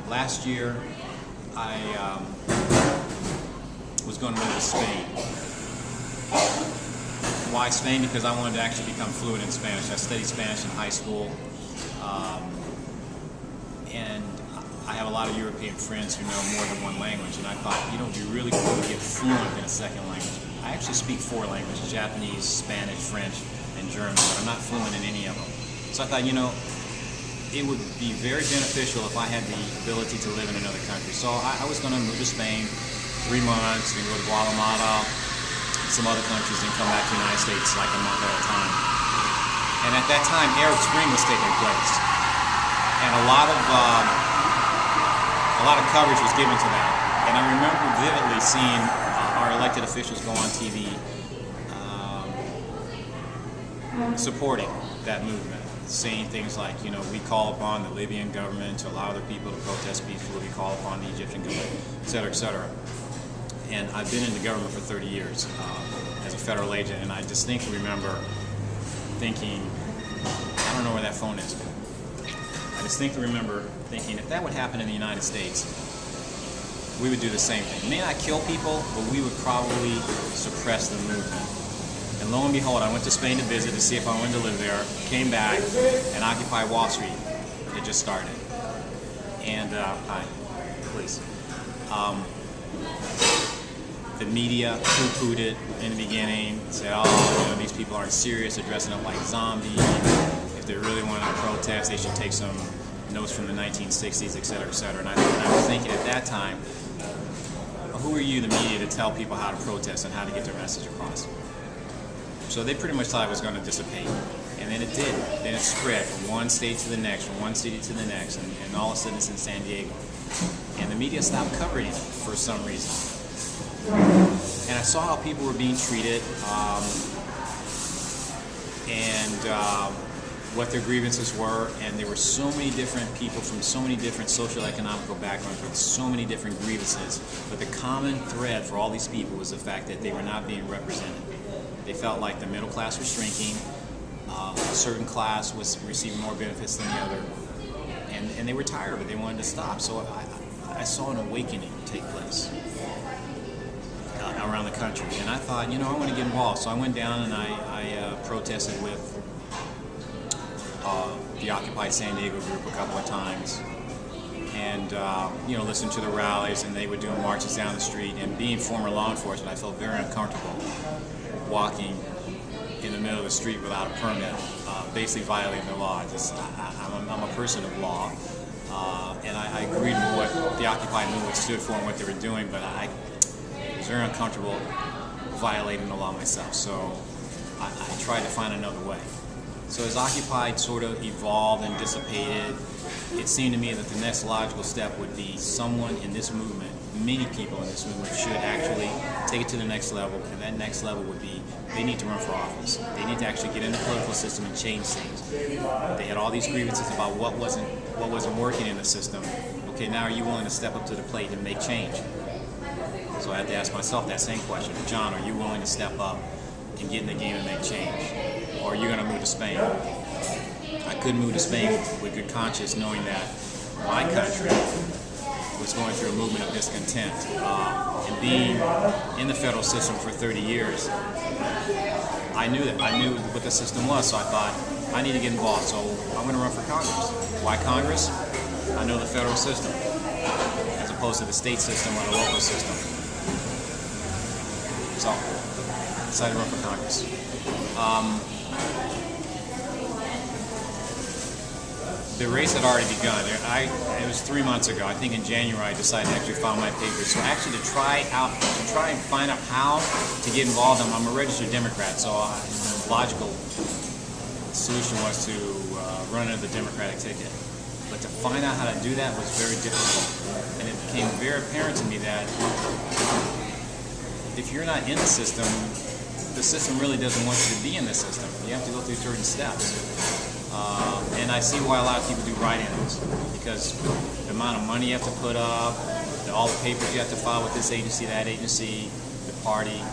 Last year, I was going to move to Spain. Why Spain? Because I wanted to actually become fluent in Spanish. I studied Spanish in high school, and I have a lot of European friends who know more than one language, and I thought, you know, it'd be really cool to get fluent in a second language. I actually speak 4 languages: Japanese, Spanish, French, and German, but I'm not fluent in any of them. So I thought, you know, it would be very beneficial if I had the ability to live in another country. So I was going to move to Spain 3 months, then go to Guatemala, some other countries, then come back to the United States like a month at a time. And at that time, Arab Spring was taking place, and a lot of coverage was given to that. And I remember vividly seeing our elected officials go on TV supporting that movement, saying things like, you know, we call upon the Libyan government to allow their people to protest peacefully, we call upon the Egyptian government, et cetera, et cetera. And I've been in the government for 30 years as a federal agent, and I distinctly remember thinking, I don't know where that phone is. I distinctly remember thinking, if that would happen in the United States, we would do the same thing. We may not kill people, but we would probably suppress the movement. And lo and behold, I went to Spain to visit to see if I wanted to live there, came back, and Occupy Wall Street had just started. And, hi, please. The media poo-pooed it in the beginning, said, oh, you know, these people aren't serious, they're dressing up like zombies. If they really want to protest, they should take some notes from the 1960s, et cetera, et cetera. And I was thinking at that time, who are you, the media, to tell people how to protest and how to get their message across? So they pretty much thought it was going to dissipate. And then it did. Then it spread from one state to the next, from one city to the next, and all of a sudden it's in San Diego. And the media stopped covering it for some reason. And I saw how people were being treated, and what their grievances were, and there were so many different people from so many different social economical backgrounds with so many different grievances, but the common thread for all these people was the fact that they were not being represented. They felt like the middle class was shrinking, a certain class was receiving more benefits than the other, and they were tired of it. They wanted to stop. So I saw an awakening take place around the country, and I thought, you know, I want to get involved. So I went down and I protested with the Occupy San Diego group a couple of times, and you know, listened to the rallies, and they were doing marches down the street. And being former law enforcement, I felt very uncomfortable walking in the middle of the street without a permit, basically violating the law. I'm a person of law, and I agreed with what the Occupy movement stood for and what they were doing, but I was very uncomfortable violating the law myself, so I tried to find another way. So as Occupy sort of evolved and dissipated, it seemed to me that the next logical step would be someone in this movement, many people in this movement, should actually take it to the next level, and that next level would be they need to run for office. They need to actually get in the political system and change things. They had all these grievances about what wasn't working in the system. Okay, now are you willing to step up to the plate and make change? So I had to ask myself that same question. John, are you willing to step up and get in the game and make change? Or are you going to move to Spain? I couldn't move to Spain with good conscience, knowing that my country was going through a movement of discontent. And being in the federal system for 30 years, I knew what the system was, so I thought, I need to get involved, so I'm going to run for Congress. Why Congress? I know the federal system, as opposed to the state system or the local system. So, I decided to run for Congress. The race had already begun. It was 3 months ago. I think in January I decided to actually file my papers. So actually to try and find out how to get involved, I'm a registered Democrat, so the logical solution was to run under the Democratic ticket. But to find out how to do that was very difficult. And it became very apparent to me that if you're not in the system really doesn't want you to be in the system. You have to go through certain steps. And I see why a lot of people do write-ins, because the amount of money you have to put up, all the papers you have to file with this agency, that agency, the party,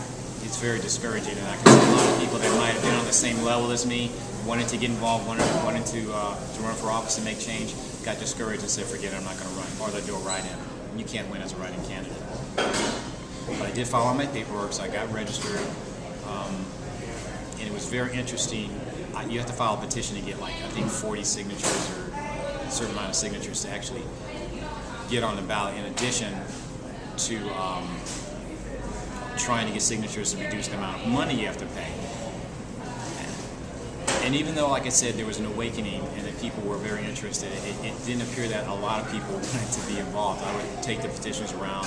it's very discouraging, and I can see a lot of people that might have been on the same level as me, wanted to get involved, wanted to run for office and make change, got discouraged and said, forget it, I'm not going to run, or they'll do a write-in. You can't win as a write-in candidate. But I did file all my paperwork, so I got registered, and it was very interesting. You have to file a petition to get, like, I think 40 signatures or a certain amount of signatures to actually get on the ballot, in addition to trying to get signatures to reduce the amount of money you have to pay. And even though, like I said, there was an awakening and that people were very interested, it didn't appear that a lot of people wanted to be involved. I would take the petitions around,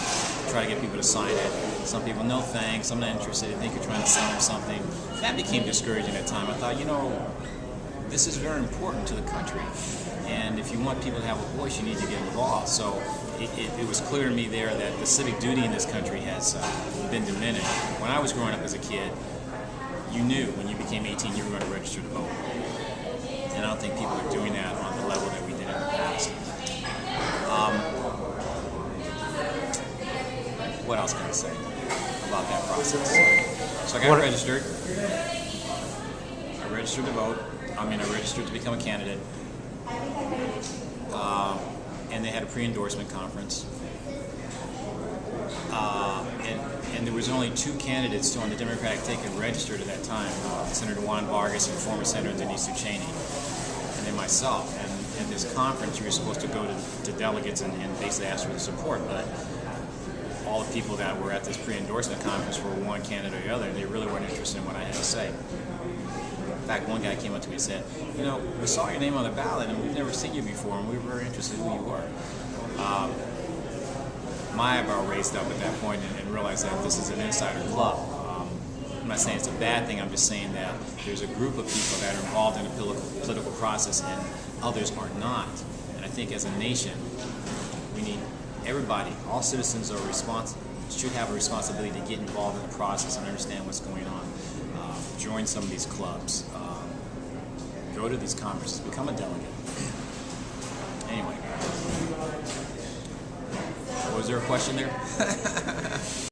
try to get people to sign it. Some people, no thanks, I'm not interested. I think you're trying to sell them something. That became discouraging at the time. I thought, you know, this is very important to the country. And if you want people to have a voice, you need to get involved. So it was clear to me there that the civic duty in this country has been diminished. When I was growing up as a kid, you knew when you became 18 you were going to register to vote. And I don't think people are doing that on the level that we did in the past. What else can I say about that process? So I got registered. I registered to vote. I registered to become a candidate. And they had a pre-endorsement conference. And there was only 2 candidates still on the Democratic ticket registered at that time, Senator Juan Vargas and former Senator Denise Cheney, and then myself. And at this conference, you were supposed to go to delegates and basically ask for the support, but all the people that were at this pre-endorsement conference were one candidate or the other, and they really weren't interested in what I had to say. In fact, one guy came up to me and said, you know, we saw your name on the ballot and we've never seen you before, and we were very interested in who you were. My eyebrow raised up at that point and realized that this is an insider club. I'm not saying it's a bad thing, I'm just saying that there's a group of people that are involved in the political process and others are not. And I think as a nation, we need everybody, all citizens should have a responsibility to get involved in the process and understand what's going on. Join some of these clubs. Go to these conferences, become a delegate. Anyway. Was there a question there?